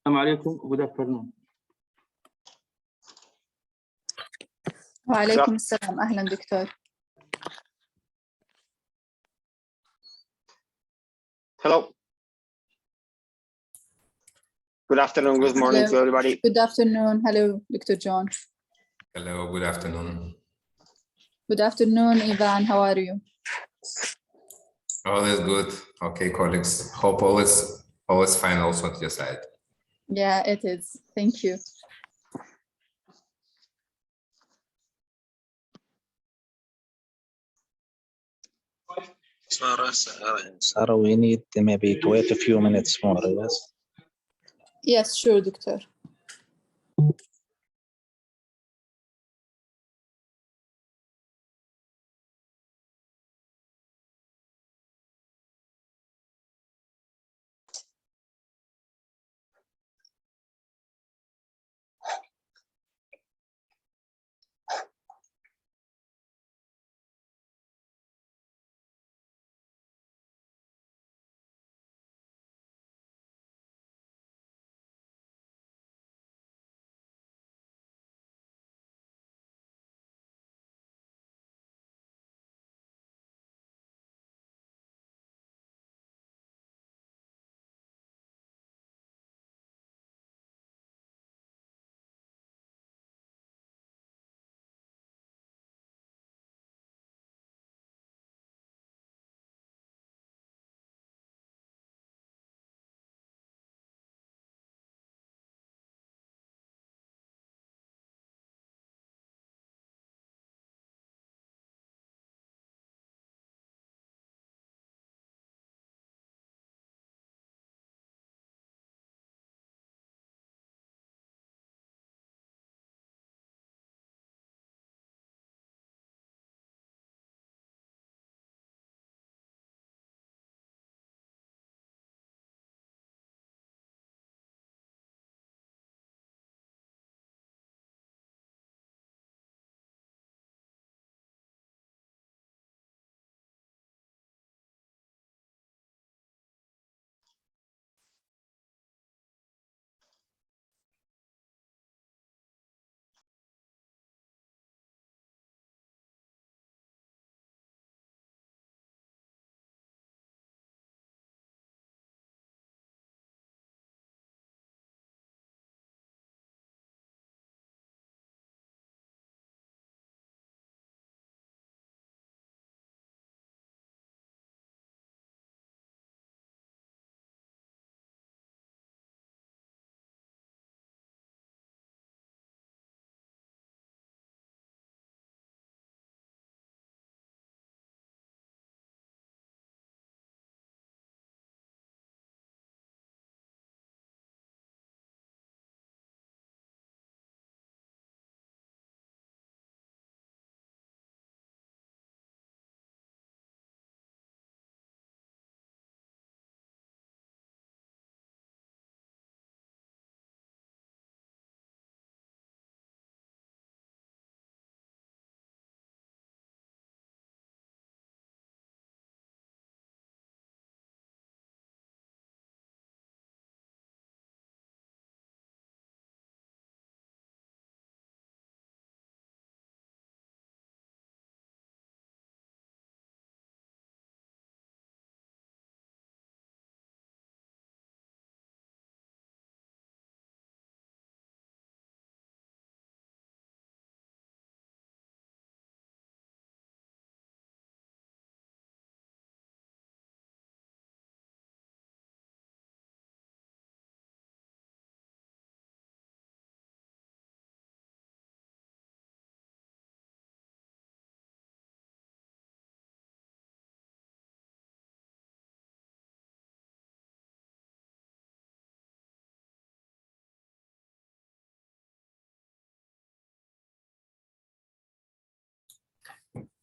السلام عليكم. Good afternoon. وعليكم السلام. أهلا دكتور. Hello. Good afternoon, good morning to everybody. Good afternoon. Hello, Dr. John. Hello, good afternoon. Good afternoon, Ivan. How are you? All is good. Okay, colleagues. Hope all is fine also on your side. Yeah, it is. Thank you. Sarah, we need maybe to wait a few minutes more, yes? Yes, sure, Doctor.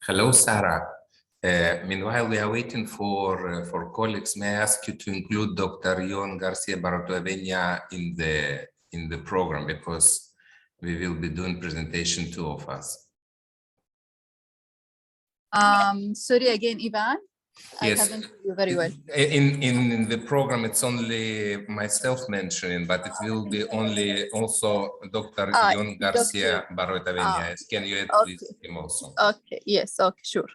Hello, Sarah. Meanwhile, we are waiting for colleagues. May I ask you to include Dr. Yon Garcia Baratuavena in the program, because we will be doing presentation, two of us. Sorry again, Ivan. I Yes. haven't heard you very well. In the program, it's only myself mentioning, but it will be only also Dr. Yon Garcia Barroetavenia. Can you add please Okay. him also? Okay. Yes. Okay. Sure.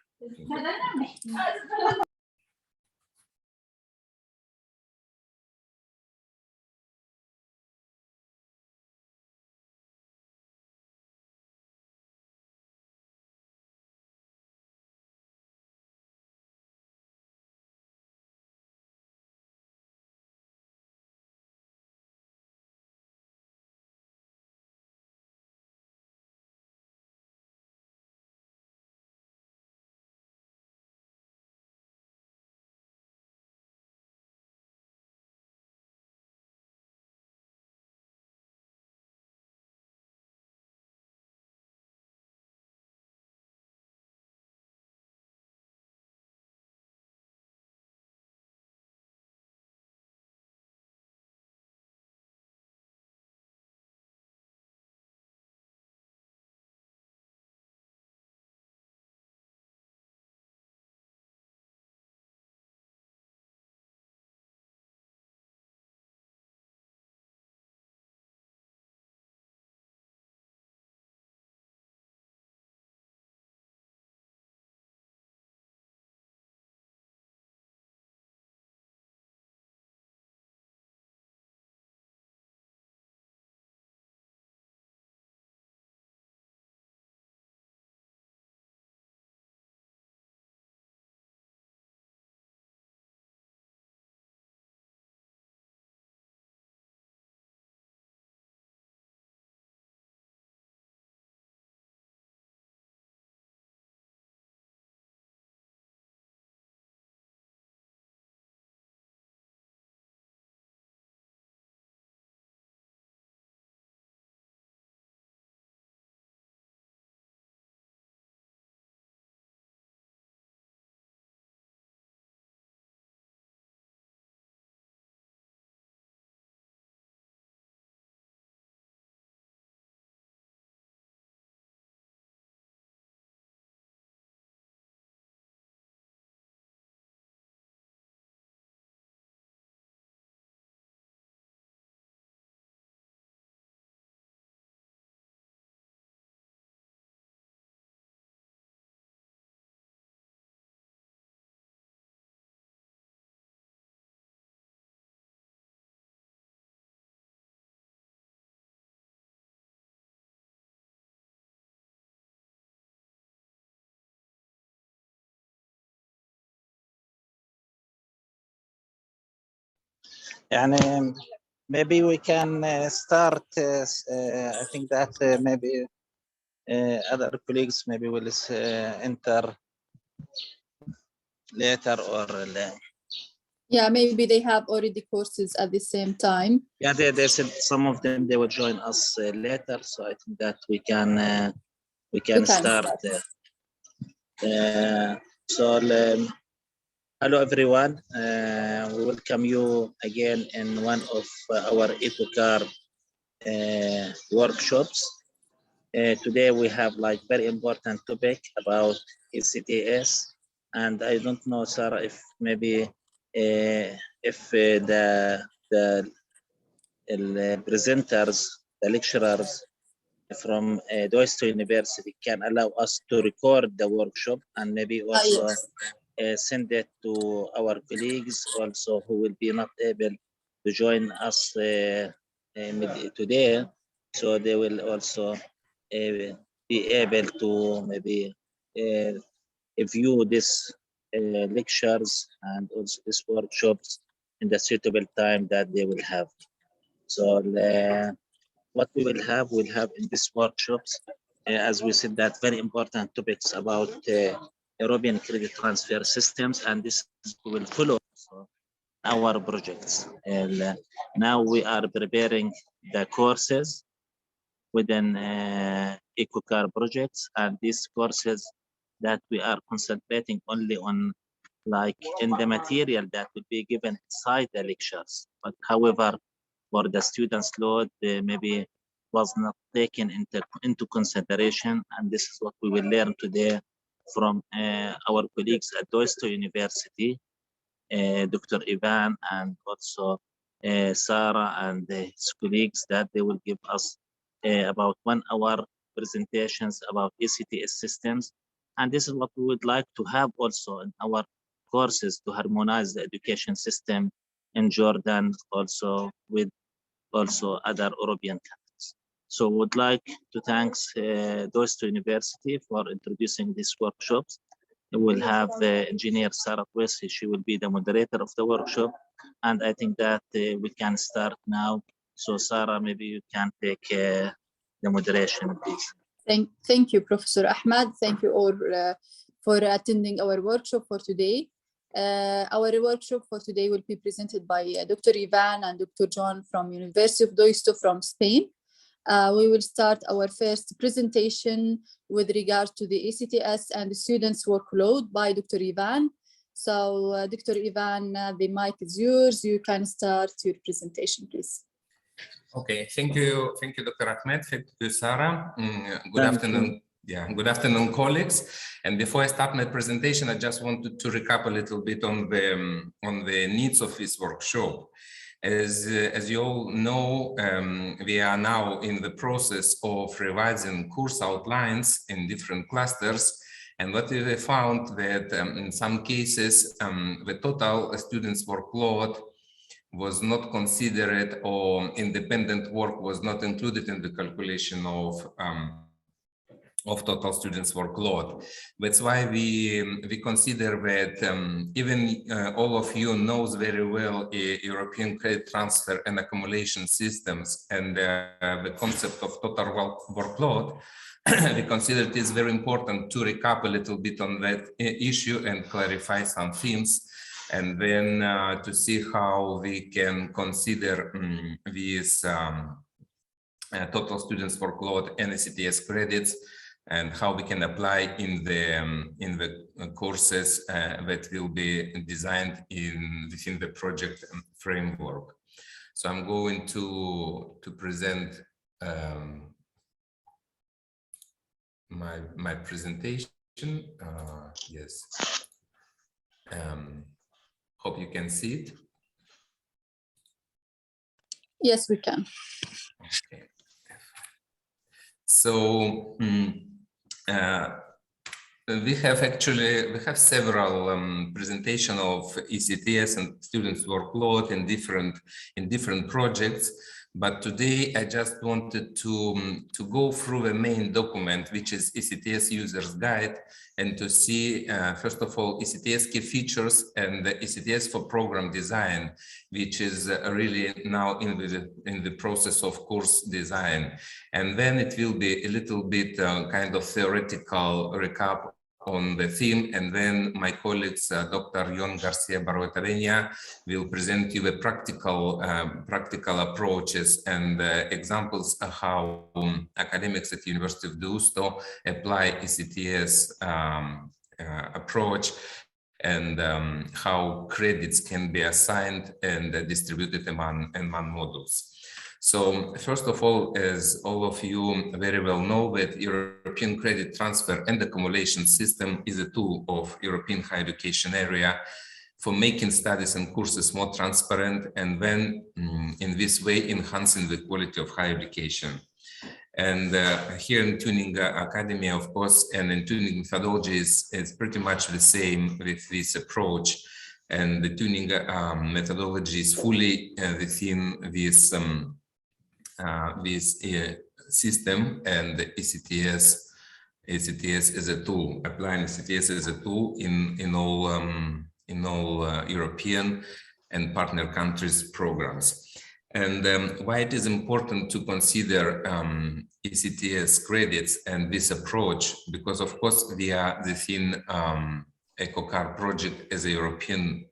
يعني maybe we can start. I think that maybe other colleagues maybe will enter later or Yeah. Maybe they have already courses at the same time. yeah, they said some of them they will join us later, so I think that we can start. So hello everyone, we welcome you again in one of our EcoCar workshops. Today we have like very important topic about ECTS, and I don't know, Sarah, if maybe if the presenters, the lecturers from Doisto University can allow us to record the workshop and maybe also send it to our colleagues also who will be not able to join us today, so they will also be able to maybe view this lectures and also these workshops in the suitable time that they will have. So what we will have, we'll have in these workshops, as we said, that very important topics about European credit transfer systems, and this we will follow our projects. And now we are preparing the courses within EcoCar projects, and these courses that we are concentrating only on like in the material that will be given inside the lectures. But however, for the students' load, maybe was not taken into consideration, and this is what we will learn today from our colleagues at Doisto University, Dr. Ivan and also Sarah and his colleagues, that they will give us about 1 hour presentations about ECTS systems. And this is what we would like to have also in our courses to harmonize the education system in Jordan, also with also other European countries. So would like to thank Doisto University for introducing these workshops. We will have engineer Sarah Twesi. She will be the moderator of the workshop. And I think that we can start now. So Sarah, maybe you can take the moderation, please. Thank you, Professor Ahmad. Thank you all for attending our workshop for today. Our workshop for today will be presented by Dr. Ivan and Dr. John from University of Doisto from Spain. We will start our first presentation with regard to the ECTS and the students' workload by Dr. Ivan. So, Dr. Ivan, the mic is yours. You can start your presentation, please. Okay, thank you, Dr. Ahmed. Thank you, Sarah. Good afternoon. Yeah, good afternoon, colleagues. And before I start my presentation, I just wanted to recap a little bit on the needs of this workshop. As you all know, we are now in the process of revising course outlines in different clusters. And what we have found that in some cases, the total students' workload was not considered, or independent work was not included in the calculation of total students' workload. That's why we consider that even all of you knows very well European credit transfer and accumulation systems and the concept of total workload. We consider it is very important to recap a little bit on that issue and clarify some themes, and then to see how we can consider these total students workload and ECTS credits, and how we can apply in the courses that will be designed within the project framework. So I'm going to present my presentation. Yes. Hope you can see it. Yes, we can. Okay. So we have several presentation of ECTS and students' workload in different projects. But today I just wanted to go through the main document, which is ECTS User's Guide, and to see, first of all, ECTS key features and the ECTS for program design, which is really now in the process of course design. And then it will be a little bit kind of theoretical recap on the theme, and then my colleagues, Dr. Yon Garcia Barroeta will present you the practical approaches and examples of how academics at the University of Deusto apply ECTS approach, and how credits can be assigned and distributed among modules. So first of all, as all of you very well know, that European credit transfer and accumulation system is a tool of European higher education area for making studies and courses more transparent, and then in this way enhancing the quality of higher education. And here in Tuning Academy, of course, and in Tuning methodology is pretty much the same with this approach. And the Tuning methodology is fully within this system, and the ECTS is a tool, applying ECTS as a tool in all European and partner countries programs. And why it is important to consider ECTS credits and this approach, because of course we are within EcoCar project as a European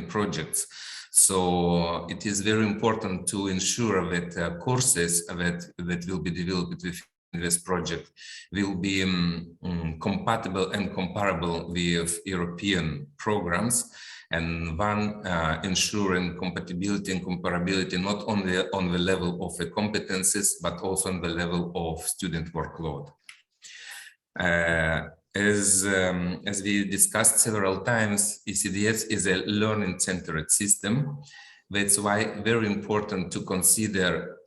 projects. So it is very important to ensure that courses that will be developed within this project will be compatible and comparable with European programs, and one ensuring compatibility and comparability not only on the level of the competencies but also on the level of student workload. As we discussed several times, ECTS is a learning-centered system. That's why very important to consider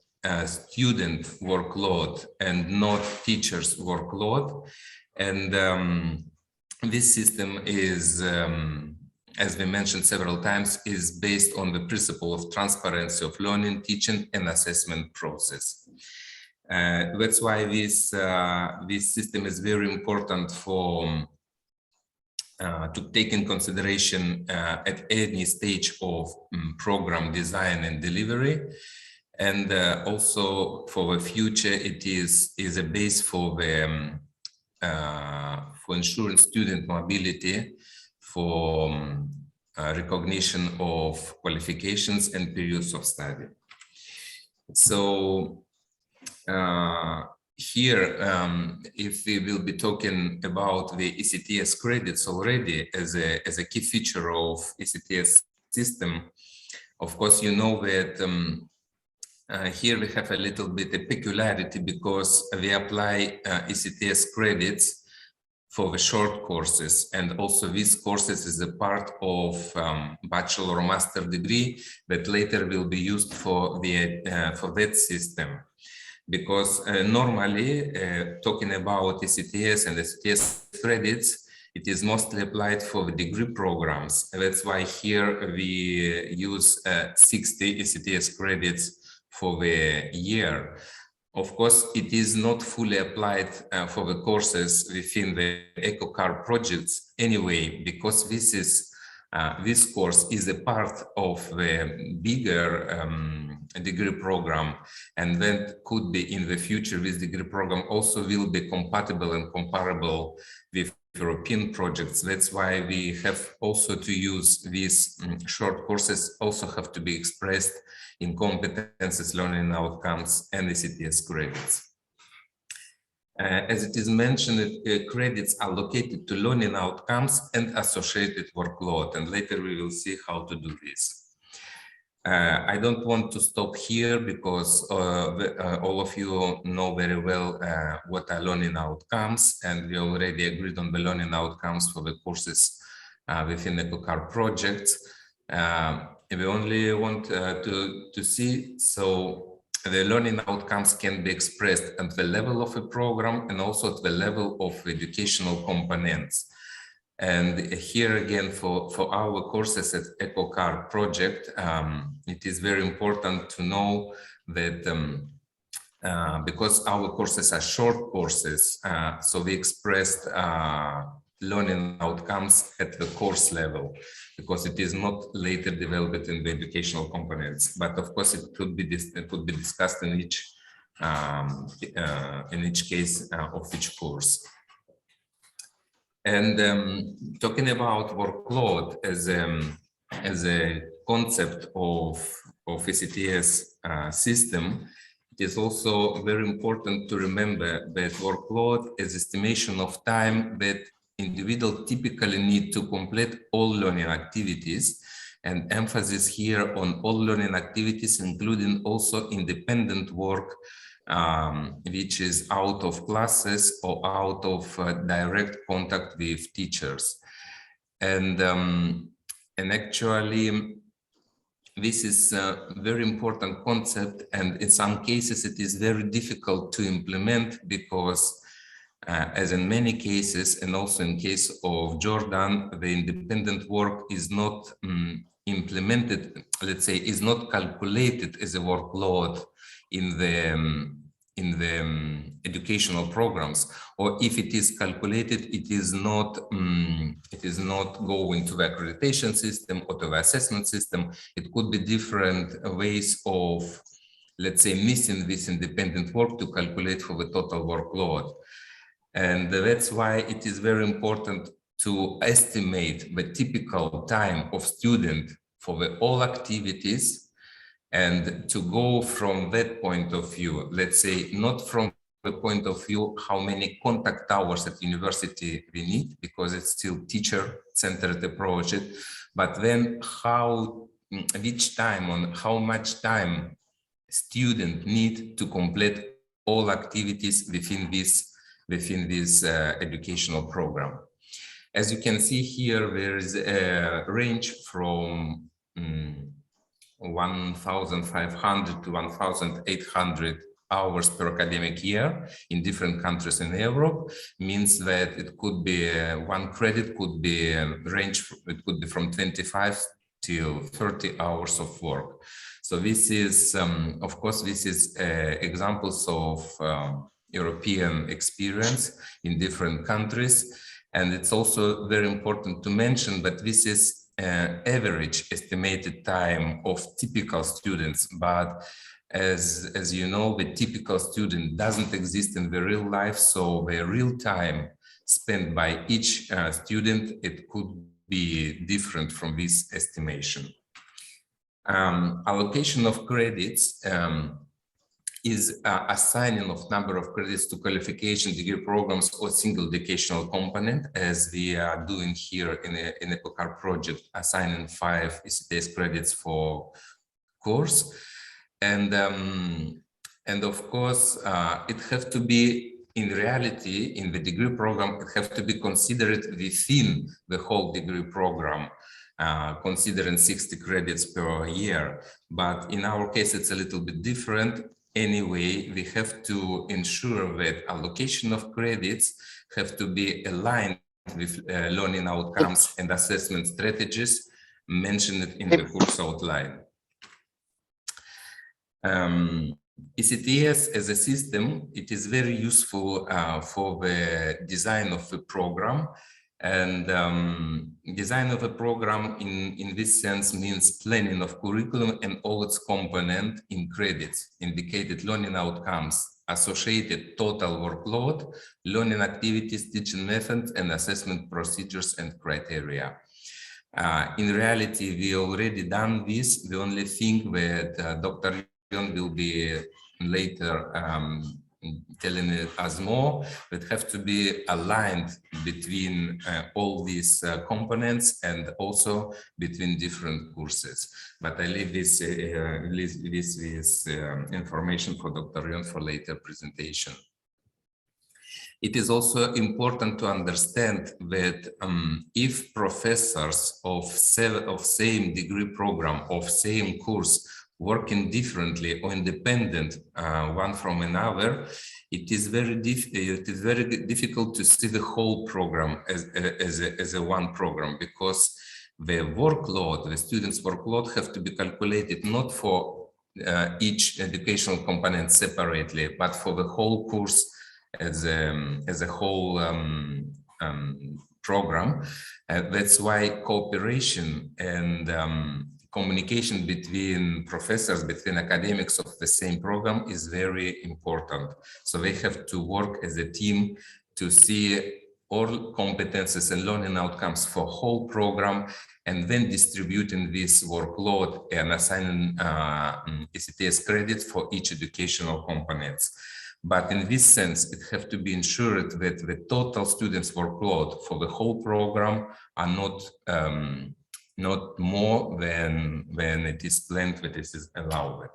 student workload and not teachers' workload. And this system is, as we mentioned several times, is based on the principle of transparency of learning, teaching, and assessment process. That's why this system is very important for to take in consideration at any stage of program design and delivery, and also for the future, it is a base for the for ensuring student mobility, for recognition of qualifications and periods of study. So here, if we will be talking about the ECTS credits already as a key feature of ECTS system, of course, you know that here we have a little bit of peculiarity because we apply ECTS credits for the short courses, and also these courses is a part of bachelor or master degree that later will be used for that system. Because normally, talking about ECTS and ECTS credits, it is mostly applied for the degree programs. And that's why here we use 60 ECTS credits for the year. Of course, it is not fully applied for the courses within the EcoCAR projects anyway, because this course is a part of the bigger degree program, and then could be in the future this degree program also will be compatible and comparable with European projects. That's why we have also to use these short courses also have to be expressed in competences, learning outcomes, and ECTS credits. As it is mentioned, credits are allocated to learning outcomes and associated workload, and later we will see how to do this. I don't want to stop here because all of you know very well what are learning outcomes, and we already agreed on the learning outcomes for the courses within the EcoCAR projects. We only want to see, so the learning outcomes can be expressed at the level of a program and also at the level of educational components. And here again, for our courses at EcoCAR project, it is very important to know that because our courses are short courses, so we expressed learning outcomes at the course level, because it is not later developed in the educational components. But of course, it could be discussed in each case of each course. And talking about workload as a concept of ECTS system, it is also very important to remember that workload is estimation of time that individuals typically need to complete all learning activities, and emphasis here on all learning activities, including also independent work, which is out of classes or out of direct contact with teachers. And actually, this is a very important concept, and in some cases it is very difficult to implement because as in many cases, and also in case of Jordan, the independent work is not implemented, let's say, is not calculated as a workload in the educational programs, or if it is calculated, it is not going to the accreditation system or to the assessment system. It could be different ways of, let's say, missing this independent work to calculate for the total workload. And that's why it is very important to estimate the typical time of student for all activities, and to go from that point of view, let's say, not from the point of view how many contact hours at university we need, because it's still teacher-centered approach, but then which time, on how much time student need to complete all activities within within this educational program. As you can see here, there is a range from 1,500 to 1,800 hours per academic year in different countries in Europe. Means that it could be one credit could be range, it could be from 25 to 30 hours of work. So this is, of course, this is examples of European experience in different countries. And it's also very important to mention that this is average estimated time of typical students, but as you know, the typical student doesn't exist in the real life, so the real time spent by each student, it could be different from this estimation. Allocation of credits is assigning of number of credits to qualification degree programs or single educational component, as we are doing here in the EPOCAR project, assigning 5 ECTS credits for course. And of course, it has to be, in reality, in the degree program, it has to be considered within the whole degree program, considering 60 credits per year. But in our case, it's a little bit different. Anyway, we have to ensure that allocation of credits have to be aligned with learning outcomes and assessment strategies mentioned in the course outline. ECTS as a system, it is very useful for the design of the program. And design of a program in this sense means planning of curriculum and all its components in credits, indicated learning outcomes, associated total workload, learning activities, teaching methods, and assessment procedures and criteria. In reality, we already done this. The only thing that Dr. Yon will be later telling us more, that have to be aligned between all these components and also between different courses. But I leave this information for Dr. Yon for later presentation. It is also important to understand that if professors of same degree program, of same course, working differently or independent one from another, it is very difficult to see the whole program as a one program, because the workload, the students' workload, have to be calculated not for each educational component separately, but for the whole course as a whole program. That's why cooperation and communication between professors, between academics of the same program is very important. So they have to work as a team to see all competences and learning outcomes for whole program, and then distributing this workload and assigning ECTS credits for each educational components. But in this sense, it has to be ensured that the total students' workload for the whole program are not more than it is planned, that it is allowed.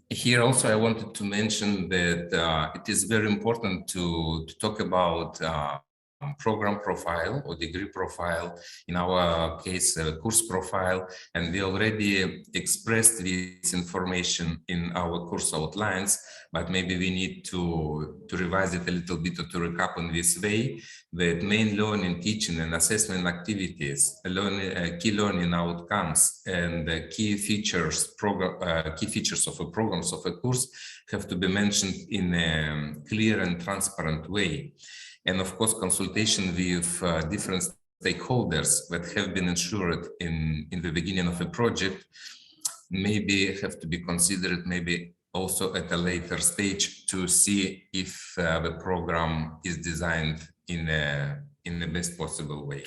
Here also I wanted to mention that it is very important to talk about program profile or degree profile, in our case course profile, and we already expressed this information in our course outlines, but maybe we need to revise it a little bit, or to recap in this way, that main learning, teaching and assessment activities, key learning outcomes, and key features of a programs of a course have to be mentioned in a clear and transparent way. And of course, consultation with different stakeholders that have been ensured in the beginning of a project maybe have to be considered maybe also at a later stage, to see if the program is designed in the best possible way.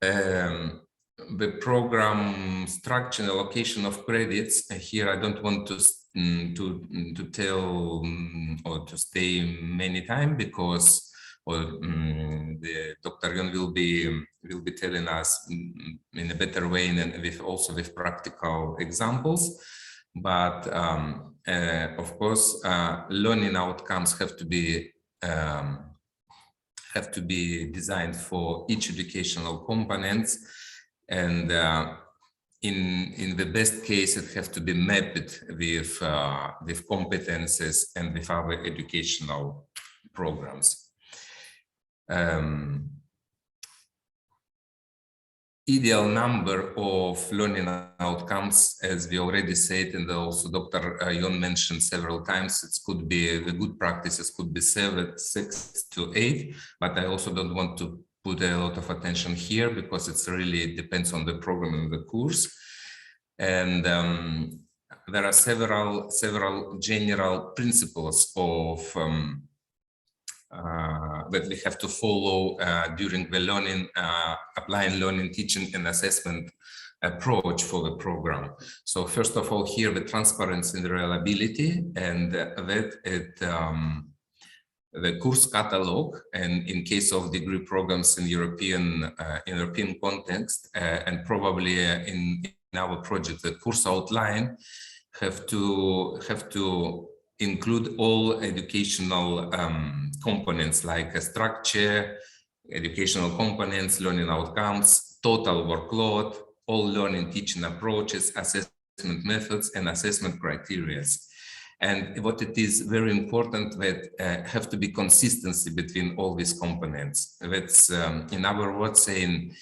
The program structure and allocation of credits, here I don't want to tell or to stay many time, because the Dr. Yon will be telling us in a better way, and with also with practical examples. But of course, learning outcomes have to be designed for each educational components, and in the best case, it has to be mapped with competences and with our educational programs. Ideal number of learning outcomes, as we already said, and also Dr. Yon mentioned several times, it could be, the good practices could be 7, 6 to 8, but I also don't want to put a lot of attention here because it's really depends on the program and the course. And there are several general principles of that we have to follow during the learning, applying learning, teaching, and assessment approach for the program. So first of all, here the transparency and reliability, and that it the course catalog, and in case of degree programs in European context, and probably in our project, the course outline have to include all educational components like a structure, educational components, learning outcomes, total workload, all learning teaching approaches, assessment methods, and assessment criteria. And what it is very important that have to be consistency between all these components. That's in other words saying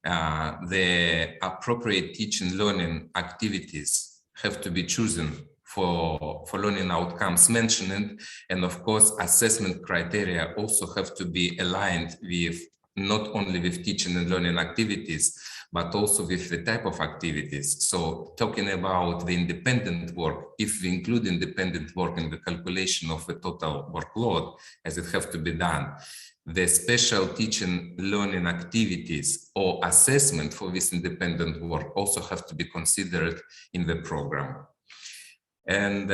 the appropriate teaching learning activities have to be chosen for learning outcomes mentioned, and of course assessment criteria also have to be aligned with not only with teaching and learning activities, but also with the type of activities. So talking about the independent work, if we include independent work in the calculation of the total workload, as it has to be done, the special teaching learning activities or assessment for this independent work also have to be considered in the program. And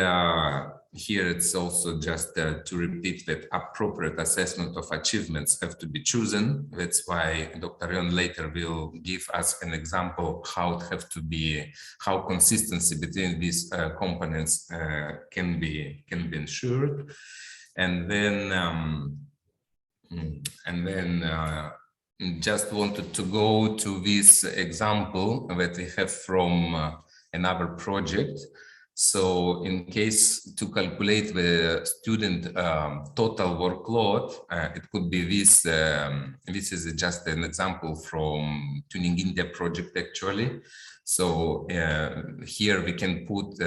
here it's also just to repeat that appropriate assessment of achievements have to be chosen. That's why Dr. Yon later will give us an example how it have to be, how consistency between these components can be ensured. And then just wanted to go to this example that we have from another project. So in case to calculate the student total workload, it could be this. This is just an example from Tuning India project actually. So here we can put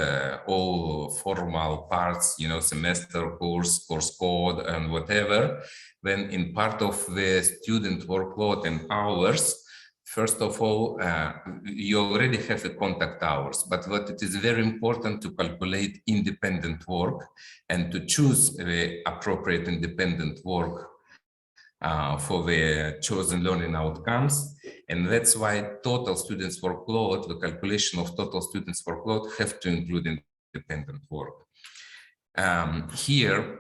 all formal parts, you know, semester, course code, and whatever. Then in part of the student workload and hours, first of all, you already have the contact hours, but what it is very important to calculate independent work and to choose the appropriate independent work for the chosen learning outcomes. And that's why total students workload, the calculation of total students workload have to include independent work. Here,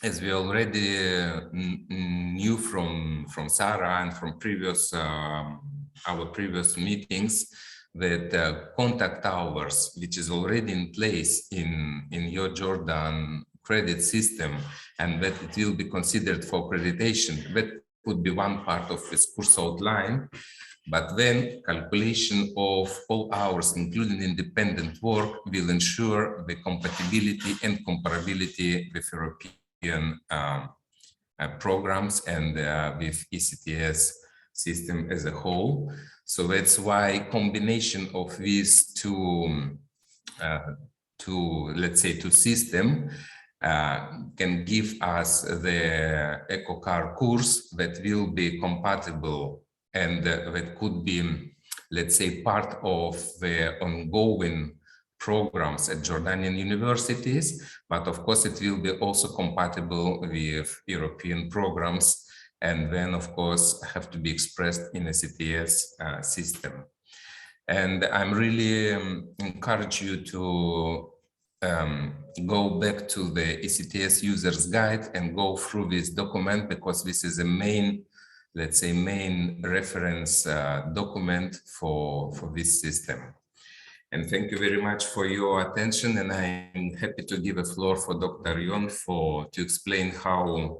as we already knew from Sarah and from previous our previous meetings, that contact hours, which is already in place in your Jordan credit system, and that it will be considered for accreditation, that could be one part of this course outline. But then calculation of all hours, including independent work, will ensure the compatibility and comparability with European programs and with ECTS system as a whole. So that's why combination of these two let's say two system can give us the EcoCar course that will be compatible and that could be, let's say, part of the ongoing programs at Jordanian universities, but of course it will be also compatible with European programs, and then of course have to be expressed in a ECTS system. And I'm really encourage you to go back to the ECTS users guide and go through this document, because this is a main, let's say, main reference document for this system. And thank you very much for your attention. And I'm happy to give a floor for Dr. Yon to explain how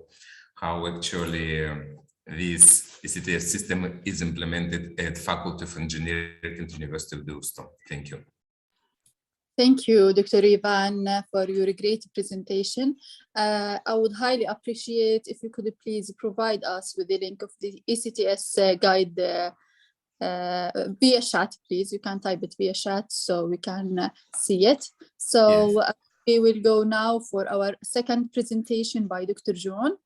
actually this ECTS system is implemented at Faculty of Engineering at the University of Houston. Thank you. Thank you, Dr. Ivan, for your great presentation. I would highly appreciate if you could please provide us with the link of the ECTS guide via chat, please. You can type it via chat so we can see it. So yes. We will go now for our second presentation by Dr. John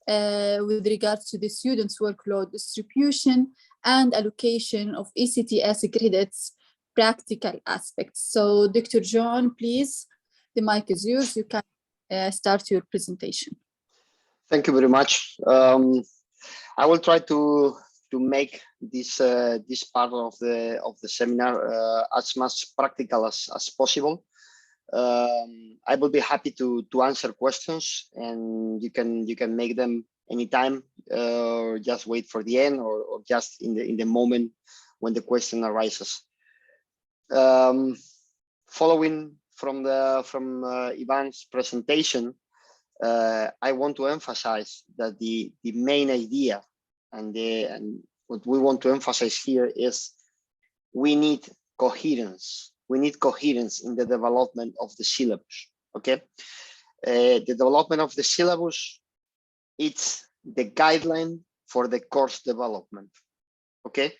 with regards to the students' workload distribution and allocation of ECTS credits practical aspects. So Dr. John, please, the mic is yours. You can start your presentation. Thank you very much. I will try to make this this part of the seminar as much practical as possible. I will be happy to answer questions, and you can make them anytime, or just wait for the end, or just in the moment when the question arises. Following from Ivan's presentation, I want to emphasize that the main idea and what we want to emphasize here is we need coherence. We need coherence in the development of the syllabus. Okay, the development of the syllabus, it's the guideline for the course development. Okay,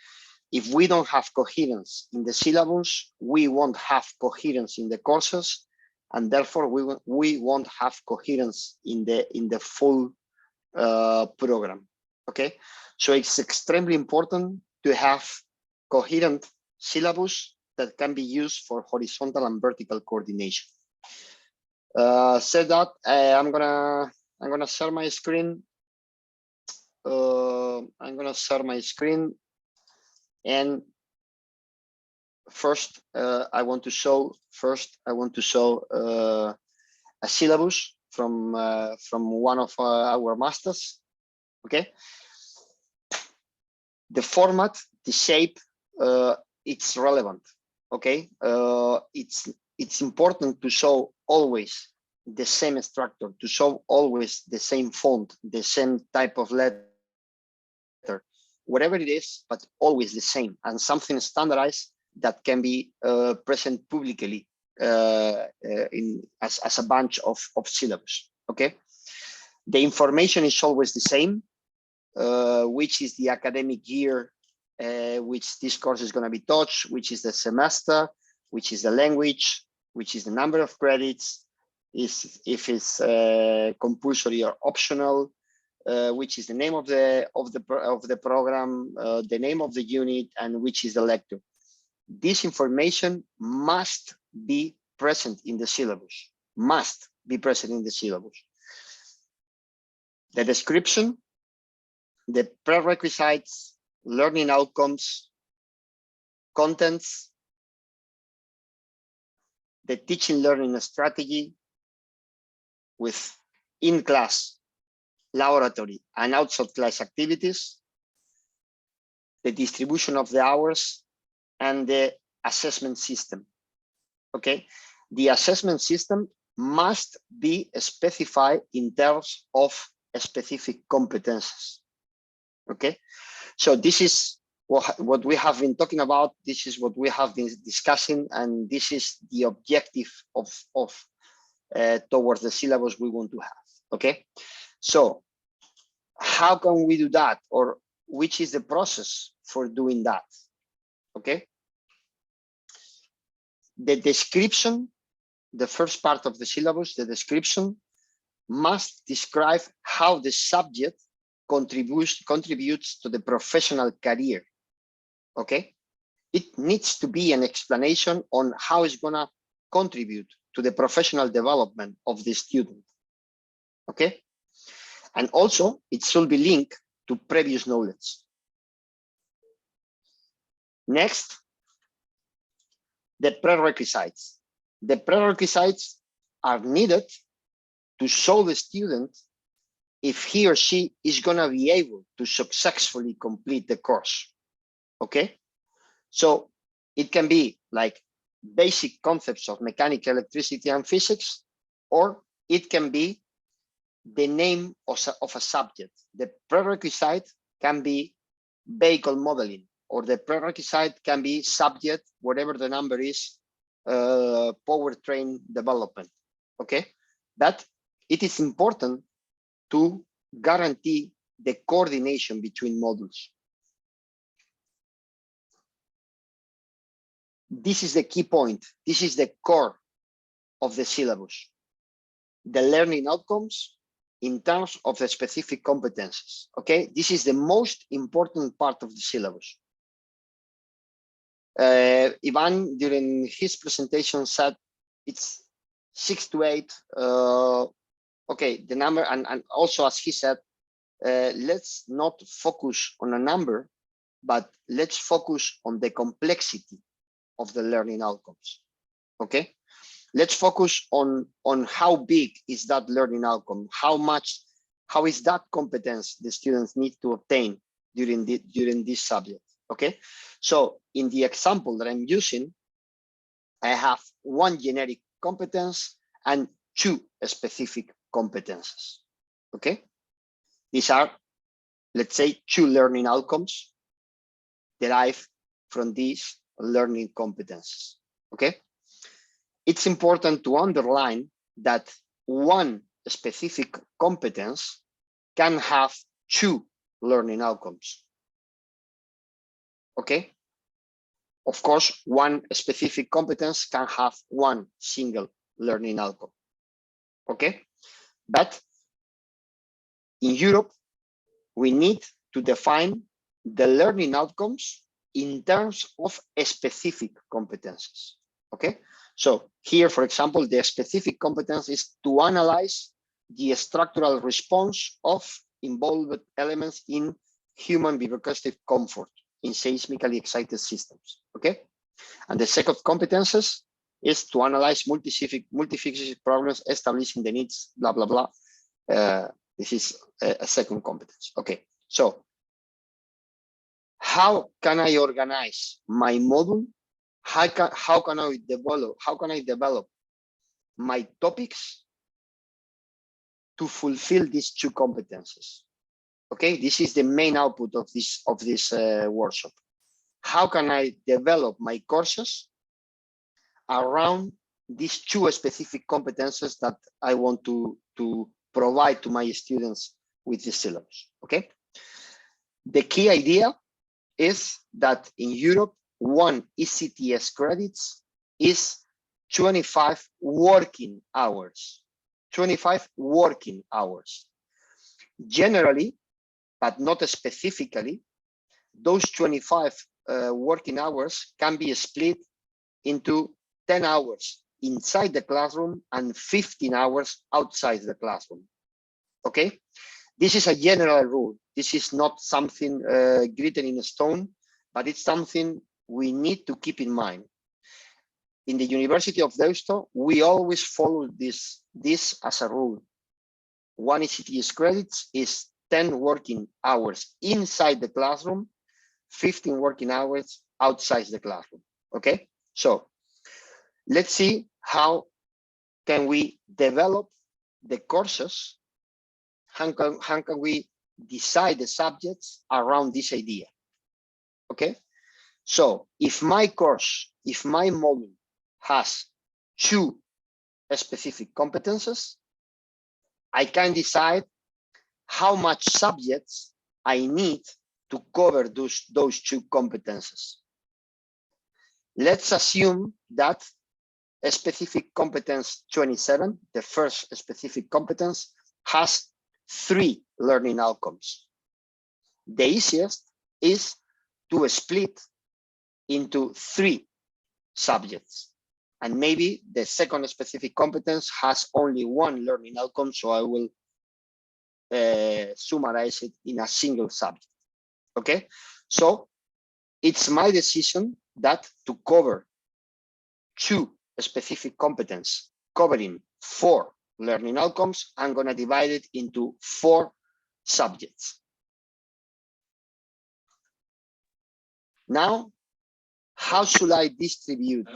if we don't have coherence in the syllabus, we won't have coherence in the courses, and therefore we won't have coherence in the full program. Okay, so it's extremely important to have coherent syllabus that can be used for horizontal and vertical coordination. Said that, I'm gonna share my screen. I'm gonna share my screen, and first I want to show a syllabus from one of our masters. Okay, the format, the shape, it's relevant. Okay, it's important to show always the same structure, to show always the same font, the same type of letter, whatever it is, but always the same, and something standardized that can be present publicly as a bunch of syllabus. Okay, the information is always the same, which is the academic year which this course is going to be taught, which is the semester, which is the language, which is the number of credits, if it's compulsory or optional, which is the name of the program, the name of the unit, and which is the lecture. This information must be present in the syllabus. Must be present in the syllabus. The description, the prerequisites, learning outcomes, contents, the teaching learning strategy with in-class, laboratory, and outside class activities, the distribution of the hours, and the assessment system. Okay, the assessment system must be specified in terms of specific competences. Okay, so this is what we have been talking about. This is what we have been discussing, and this is the objective of towards the syllabus we want to have. Okay, so how can we do that, or which is the process for doing that? Okay, the description, the first part of the syllabus, the description, must describe how the subject contributes to the professional career. Okay, it needs to be an explanation on how it's going to contribute to the professional development of the student. Okay, and also it should be linked to previous knowledge. Next, the prerequisites. The prerequisites are needed to show the student if he or she is going to be able to successfully complete the course. Okay, so it can be like basic concepts of mechanical electricity and physics, or it can be the name of a subject. The prerequisite can be vehicle modeling, or the prerequisite can be subject, whatever the number is, powertrain development. Okay, but it is important to guarantee the coordination between modules. This is the key point. This is the core of the syllabus. The learning outcomes in terms of the specific competences. Okay, this is the most important part of the syllabus. Ivan, during his presentation, said it's 6 to 8. Okay, the number, and also as he said, let's not focus on a number, but let's focus on the complexity of the learning outcomes. Okay, let's focus on how big is that learning outcome, how is that competence the students need to obtain during this subject. Okay, so in the example that I'm using, I have one generic competence and two specific competences. Okay, these are, let's say, two learning outcomes derived from these learning competences. Okay, it's important to underline that one specific competence can have two learning outcomes. Okay, of course, one specific competence can have one single learning outcome. Okay, but in Europe, we need to define the learning outcomes in terms of specific competences. Okay, so here, for example, the specific competence is to analyze the structural response of involved elements in human bioacoustic comfort in seismically excited systems. Okay, and the second competences is to analyze multi-physics problems, establishing the needs, blah blah blah. This is a second competence. Okay, so how can I organize my module? How can I develop my topics to fulfill these two competences? Okay, this is the main output of this workshop. How can I develop my courses around these two specific competences that I want to provide to my students with the syllabus? Okay, the key idea is that in Europe, one ECTS credits is 25 working hours. 25 working hours. Generally, but not specifically, those 25 working hours can be split into 10 hours inside the classroom and 15 hours outside the classroom. Okay, this is a general rule. This is not something written in stone, but it's something we need to keep in mind. In the University of Deusto, we always follow this as a rule. One ECTS credits is 10 working hours inside the classroom, 15 working hours outside the classroom. Okay, so let's see how can we develop the courses. How can we decide the subjects around this idea? Okay, so if my course, if my module has two specific competences, I can decide how much subjects I need to cover those two competences. Let's assume that a specific competence 27, the first specific competence, has 3 learning outcomes. The easiest is to split into 3 subjects. And maybe the second specific competence has only 1 learning outcome, so I will summarize it in a single subject. Okay, so it's my decision that to cover 2 specific competence covering 4 learning outcomes, I'm going to divide it into 4 subjects. Now, how should I distribute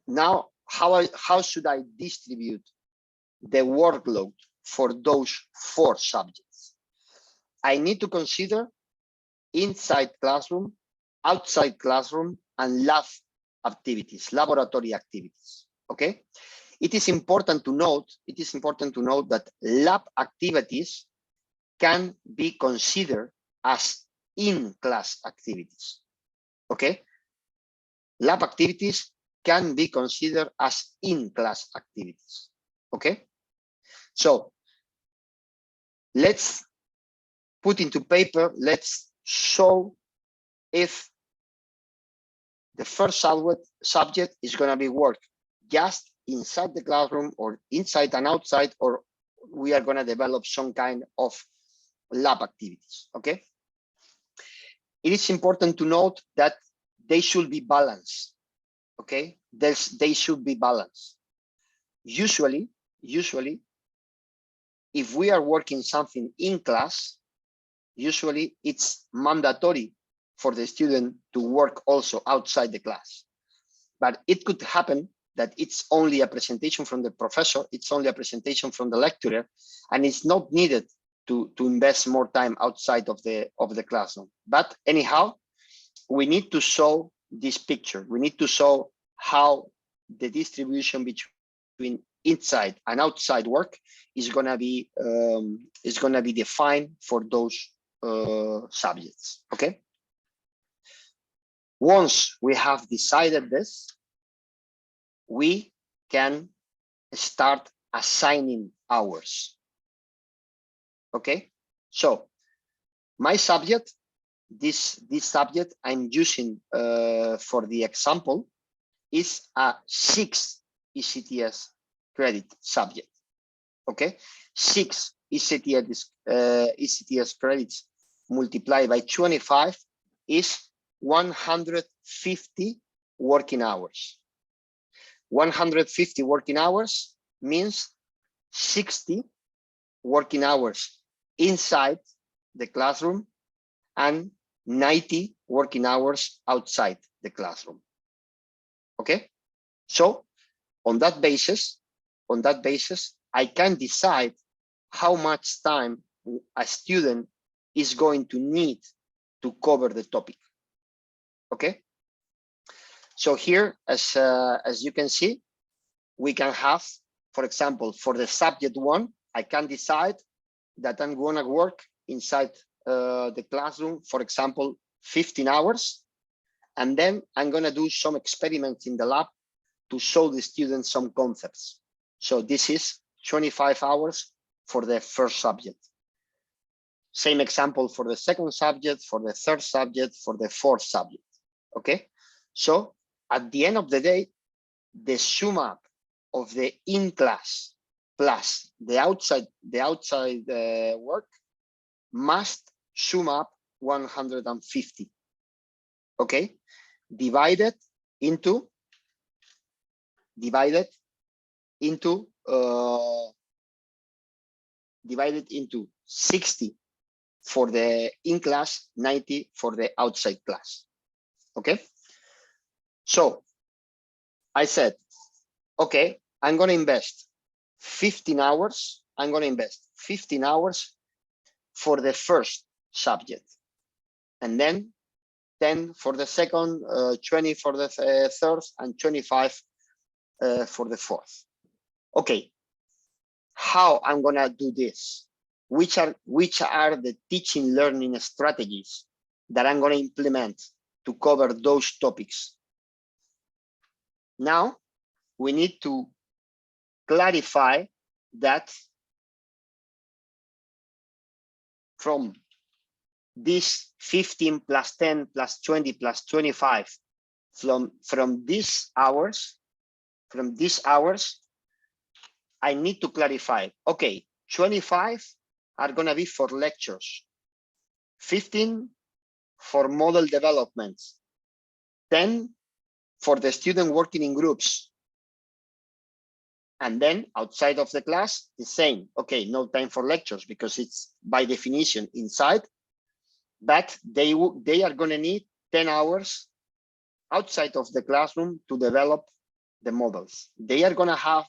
Now, how should I distribute the workload for those 4 subjects? I need to consider inside classroom, outside classroom, and lab activities, laboratory activities. Okay. It is important to note that lab activities can be considered as in-class activities. Okay. Lab activities can be considered as in-class activities. Okay. So let's put into paper, let's show if the first subject is going to be worked just inside the classroom or inside and outside, or we are going to develop some kind of lab activities. Okay. It is important to note that they should be balanced. Okay. They should be balanced. Usually, if we are working something in class, usually it's mandatory for the student to work also outside the class. But it could happen that it's only a presentation from the professor, it's only a presentation from the lecturer, and it's not needed to invest more time outside of the classroom. But anyhow, we need to show this picture. We need to show how the distribution between inside and outside work is gonna be defined for those subjects. Okay. Once we have decided this, we can start assigning hours. Okay. So my subject, this subject I'm using for the example is a 6 ECTS credit subject. Okay, 6 ECTS credits multiplied by 25 is 150 working hours. 150 working hours means 60 working hours inside the classroom and 90 working hours outside the classroom. Okay, so on that basis, I can decide how much time a student is going to need to cover the topic. Okay, so here, as you can see, we can have, for example, for the subject 1, I can decide that I'm going to work inside the classroom, for example, 15 hours, and then I'm going to do some experiments in the lab to show the students some concepts. So this is 25 hours for the first subject. Same example for the second subject, for the third subject, for the fourth subject. Okay, so at the end of the day, the sum up of the in-class plus the outside work must sum up 150. Okay, divided into 60 for the in-class, 90 for the outside class. Okay, so I said, okay, I'm going to invest 15 hours. I'm going to invest 15 hours for the first subject, and then 10 for the second, 20 for the third, and 25 for the fourth. Okay, how I'm going to do this? Which are the teaching learning strategies that I'm going to implement to cover those topics? Now we need to clarify that from this 15 plus 10 plus 20 plus 25, from these hours, I need to clarify, okay, 25 are going to be for lectures, 15 for model developments, 10 for the student working in groups. And then outside of the class, the same. Okay, no time for lectures because it's by definition inside, but they are going to need 10 hours outside of the classroom to develop the models. They are going to have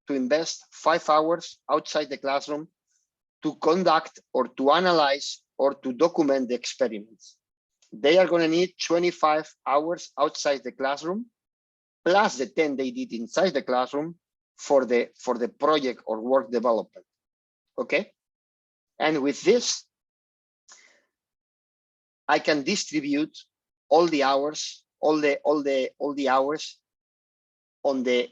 to invest 5 hours outside the classroom to conduct or to analyze or to document the experiments. They are going to need 25 hours outside the classroom, plus the 10 they did inside the classroom for the project or work development. Okay, and with this, I can distribute all the hours, all the hours on the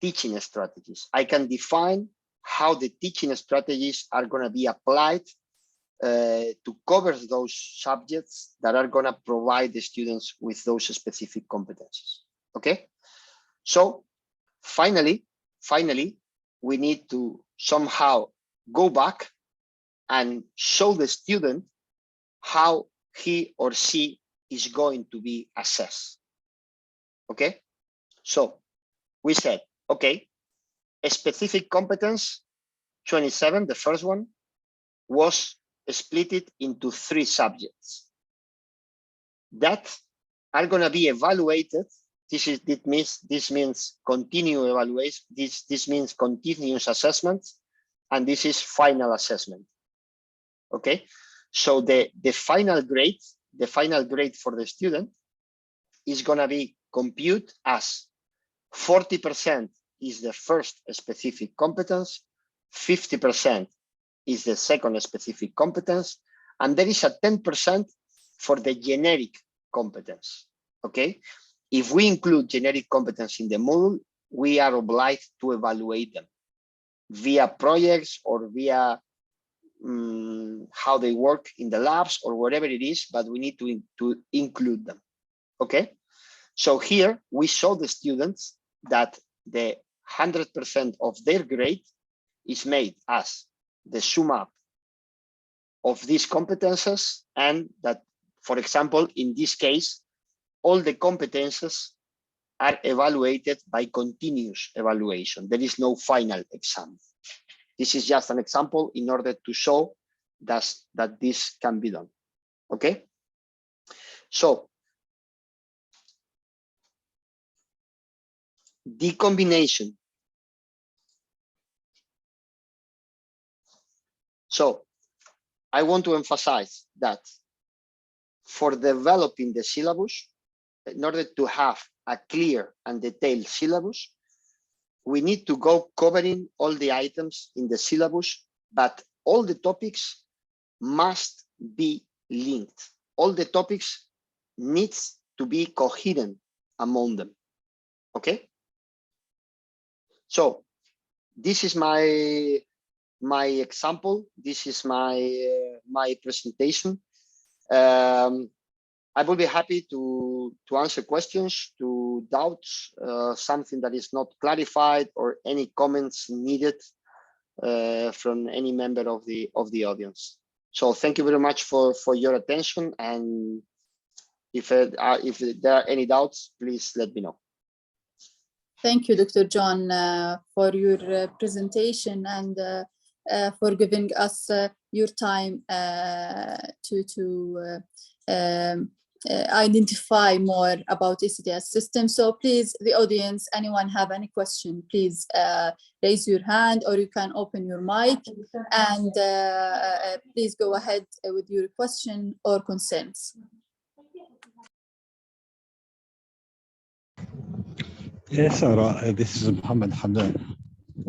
teaching strategies. I can define how the teaching strategies are going to be applied to cover those subjects that are going to provide the students with those specific competencies. Okay, so finally, we need to somehow go back and show the student how he or she is going to be assessed. Okay, so we said, okay, a specific competence 27, the first one, was split into 3 subjects that are going to be evaluated. This means continuous evaluation. This means continuous assessment, and this is final assessment. Okay, so the final grade for the student is going to be computed as 40% is the first specific competence, 50% is the second specific competence, and there is a 10% for the generic competence. Okay, if we include generic competence in the module, we are obliged to evaluate them via projects or via how they work in the labs or whatever it is, but we need to include them. Okay, so here we show the students that the 100% of their grade is made as the sum up of these competences, and that, for example, in this case, all the competences are evaluated by continuous evaluation. There is no final exam. This is just an example in order to show that this can be done. Okay, so the combination. So I want to emphasize that for developing the syllabus, in order to have a clear and detailed syllabus, we need to go covering all the items in the syllabus, but all the topics must be linked. All the topics needs to be coherent among them. Okay, so this is my example. This is my presentation. I will be happy to answer questions, to doubts, something that is not clarified, or any comments needed from any member of the audience. So thank you very much for your attention, and if there are any doubts, please let me know. Thank you, Dr. John, for your presentation and for giving us your time to identify more about ECTS system. So please, the audience, anyone have any question, please raise your hand, or you can open your mic and please go ahead with your question or concerns. Yes, Sarah, this is Mohammed Hamdan.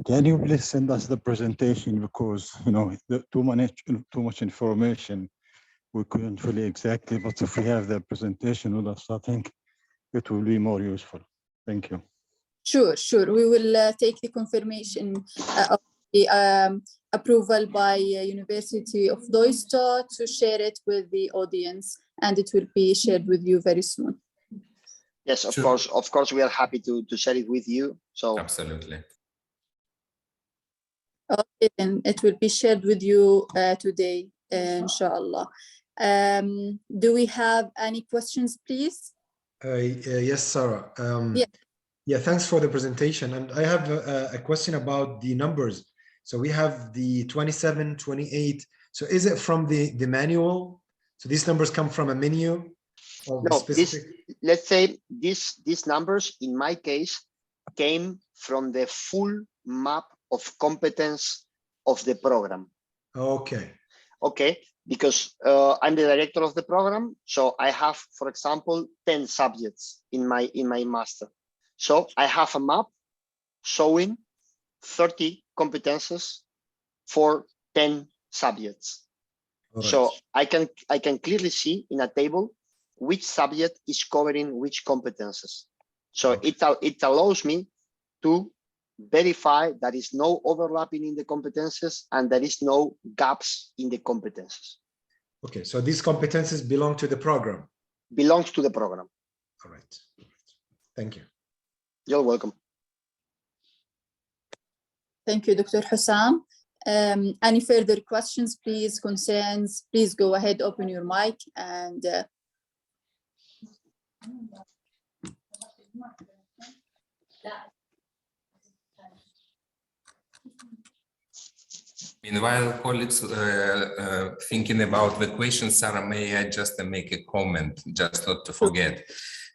Can you please send us the presentation, because too much information, we couldn't really exactly, but if we have the presentation with us, I think it will be more useful. Thank you. Sure. We will take the confirmation of the approval by University of Deusto to share it with the audience, and it will be shared with you very soon. Yes, of course, we are happy to share it with you. So absolutely. Okay, then it will be shared with you today, inshallah. Do we have any questions, please? Yes, Sarah. Yeah, thanks for the presentation. And I have a question about the numbers. So we have the 27, 28. So is it from the manual? So these numbers come from a menu? of the No, specific? let's say these numbers in my case came from the full map of competence of the program. Okay. Okay, because I'm the director of the program, so I have, for example, 10 subjects in my master. So I have a map showing 30 competences for 10 subjects. All right. So I can clearly see in a table which subject is covering which competences. So Okay. it allows me to verify there is no overlapping in the competences and there is no gaps in the competences. Okay, so these competences belong to the program. Belongs to the program. All right. Thank you. You're welcome. Thank you, Dr. Hussam. Any further questions, please, concerns, please go ahead, open your mic and Meanwhile, colleagues thinking about the question, Sarah, may I just make a comment, just not to forget.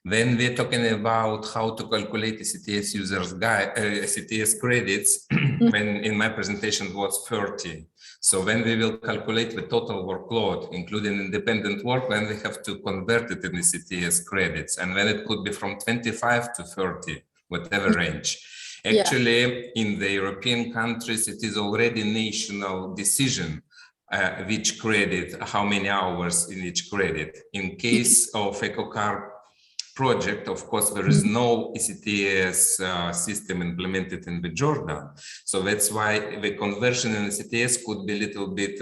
When we're talking about how to calculate ECTS users guide, ECTS credits, when in my presentation it was 30. So when we will calculate the total workload, including independent work, then we have to convert it in ECTS credits. And then it could be from 25 to 30, whatever range. Actually, in the European countries, it is already national decision which credit, how many hours in each credit. In case of EcoCar project, of course, there is no ECTS system implemented in the Jordan. So that's why the conversion in ECTS could be a little bit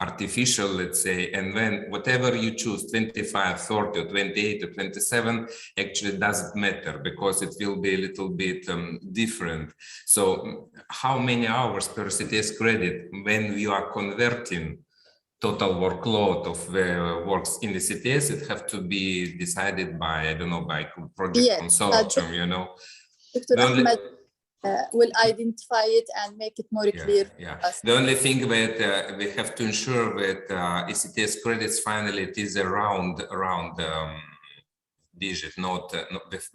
artificial, let's say, and then whatever you choose, 25, 30, or 28, or 27, actually doesn't matter because it will be a little bit different. So how many hours per ECTS credit when you are converting total workload of the works in the ECTS, it have to be decided by, I don't know, by project consortium, you know. Dr. Ahmed will identify it and make it more clear. Yeah. The only thing that we have to ensure that ECTS credits finally it is around digit, not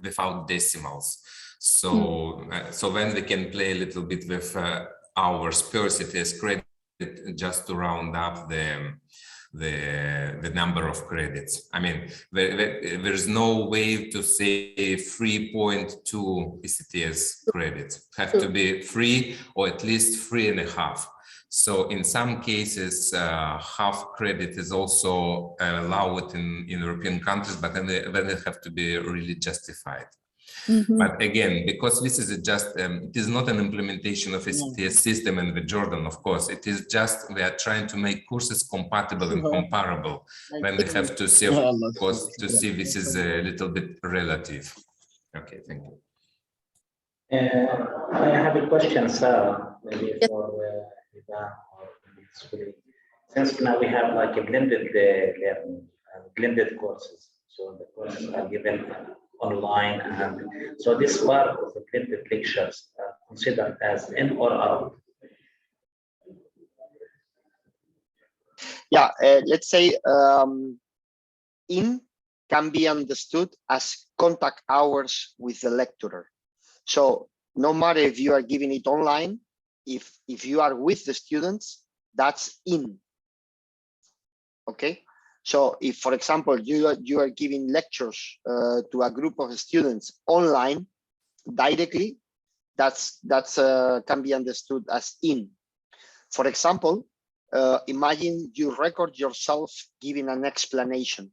without decimals. So so then we can play a little bit with hours per ECTS credit just to round up the number of credits. I mean, there's no way to say 3.2 ECTS credits. Have to be 3 or at least 3.5. So in some cases, half credit is also allowed in European countries, but then they have to be really justified. But again, because this is just, it is not an implementation of ECTS system in the Jordan, of course, it is just, we are trying to make courses compatible and comparable. When we have to see, of course, to see this is a little bit relative. Okay, thank you. I have a question, Sarah, maybe for Ivan or maybe since now we have like a blended learning, blended courses. So the courses are given online, and so this part of the blended lectures are considered as in or out? Yeah, let's say in can be understood as contact hours with the lecturer. So no matter if you are giving it online, if you are with the students, that's in. Okay. So if, for example, you are giving lectures to a group of students online directly, that's can be understood as in. For example, imagine you record yourself giving an explanation.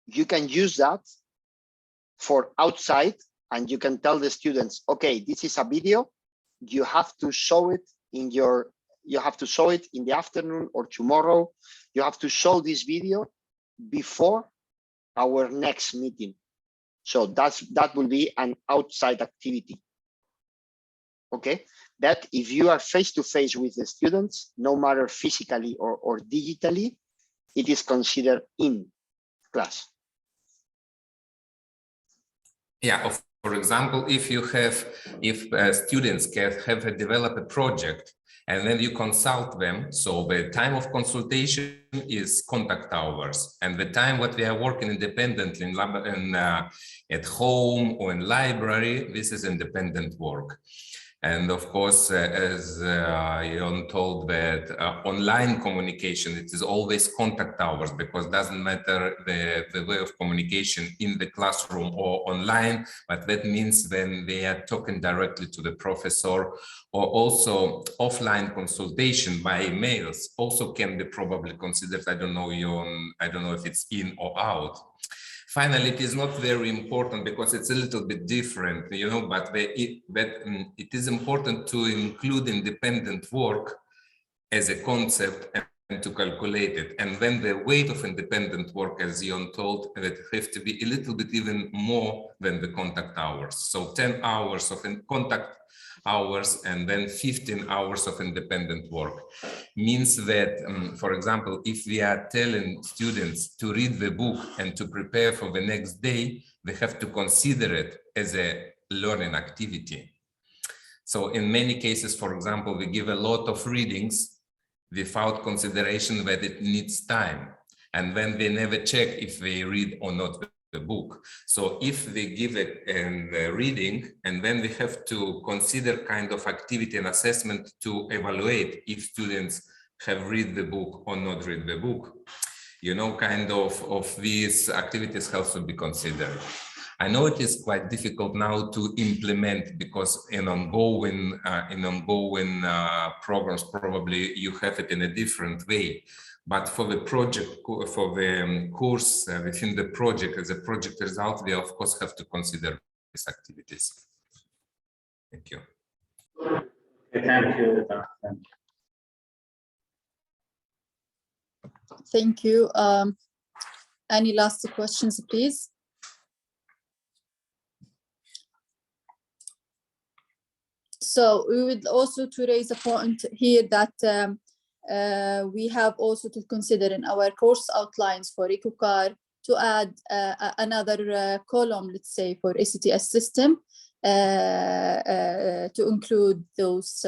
You can use that for outside, and you can tell the students, okay, this is a video. You have to show it in your. You have to show it in the afternoon or tomorrow. You have to show this video before our next meeting. So that will be an outside activity. Okay, that if you are face-to-face with the students, no matter physically or digitally, it is considered in class. Yeah, for example, if you have, if students have developed a project and then you consult them. So the time of consultation is contact hours, and the time what we are working independently at home or in library, this is independent work. And of course, as Jon told, that online communication, it is always contact hours, because it doesn't matter the way of communication in the classroom or online, but that means when they are talking directly to the professor, or also offline consultation by emails also can be probably considered. I don't know, Jon, I don't know if it's in or out. Finally, it is not very important because it's a little bit different, you know, but it is important to include independent work as a concept and to calculate it. And then the weight of independent work, as Jon told, that it has to be a little bit even more than the contact hours. So 10 hours of contact hours and then 15 hours of independent work means that, for example, if we are telling students to read the book and to prepare for the next day, they have to consider it as a learning activity. So in many cases, for example, we give a lot of readings without consideration that it needs time. And then they never check if they read or not the book. So if they give a reading, and then we have to consider kind of activity and assessment to evaluate if students have read the book or not read the book. You know, kind of these activities have to be considered. I know it is quite difficult now to implement because in ongoing programs, probably you have it in a different way. But for the project, for the course within the project, as a project result, we of course have to consider these activities. Thank you. Thank you. Thank you. Any last questions, please? So we would also to raise a point here that we have also to consider in our course outlines for EcoCar to add another column, let's say, for ECTS system to include those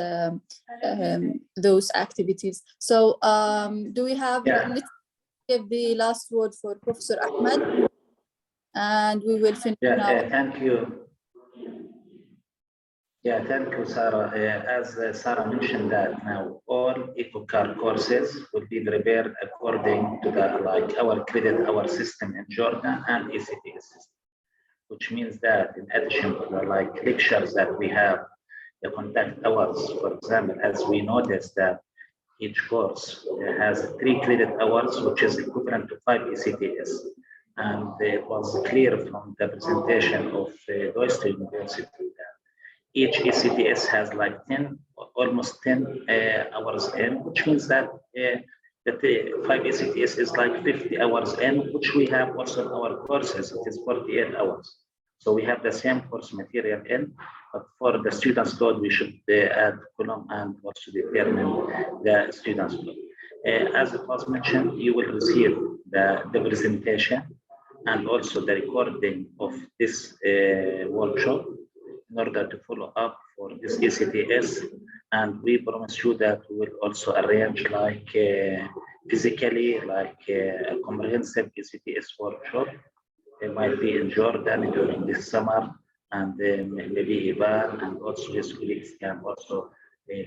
activities. So do we have, let's give the last word for Professor Ahmed, and we will finish now. Thank you. Yeah, thank you, Sarah. As Sarah mentioned that now all EcoCar courses will be prepared according to the our credit hour system in Jordan and ECTS system, which means that in addition to the lectures that we have, the contact hours, for example, as we noticed that each course has 3 credit hours, which is equivalent to 5 ECTS. And it was clear from the presentation of Deutsche University that each ECTS has almost 10 hours in, which means that the 5 ECTS is 50 hours in, which we have also in our courses. It is 48 hours. So we have the same course material in, but for the students' load, we should add column and also determine the students' load. As it was mentioned, you will receive the presentation and also the recording of this workshop in order to follow up for this ECTS, and we promise you that we will also arrange physically a comprehensive ECTS workshop. It might be in Jordan during this summer, and maybe Ivan and also his colleagues can also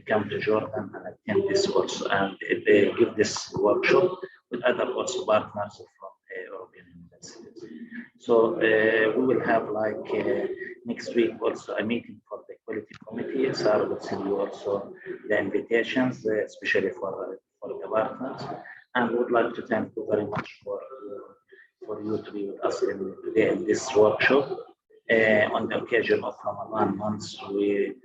come to Jordan and attend this course and they give this workshop with other also partners from European universities. So we will have next week also a meeting for the quality committee. Sarah will send you also the invitations, especially for the partners. And we would like to thank you very much for you to be with us today in this workshop. On the occasion of Ramadan months, we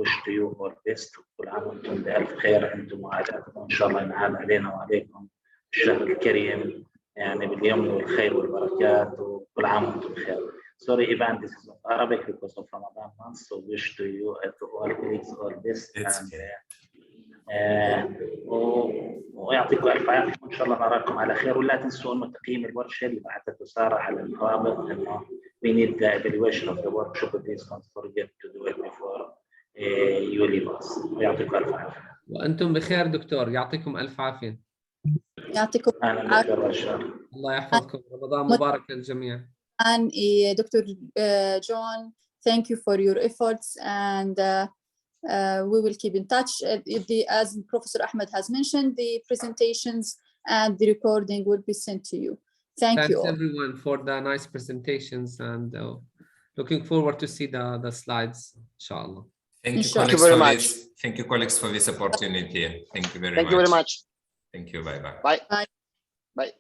wish to you all best. كل عام وانتم بألف خير انتم وعائلاتكم ان شاء الله ينعاد علينا وعليكم الشهر الكريم يعني باليمن والخير والبركات وكل عام وانتم بخير. Sorry, Ivan, this is not Arabic because of Ramadan months, so wish to you to all colleagues all best. ويعطيكم الف عافيه وان شاء الله نراكم على خير. ولا تنسوا انه تقييم الورشه اللي بعثته ساره على الرابط انه we need the evaluation of the workshop. Please don't forget to do it before you leave us. يعطيكم ألف عافية. وأنتم بخير دكتور، يعطيكم ألف عافية. يعطيكم أهلا دكتور بشار. الله يحفظكم، رمضان مبارك للجميع. And Dr. John, thank you for your efforts, and we will keep in touch. As Professor Ahmed has mentioned, the presentations and the recording will be sent to you. Thank you Thanks all. everyone for the nice presentations, and looking forward to see the slides, inshallah. Thank you, Inshallah. colleagues, Thank you very for much. this. Thank you, colleagues, for this opportunity. Thank you very Thank much. you very much. Thank you. Bye-bye. Bye. Bye. Bye.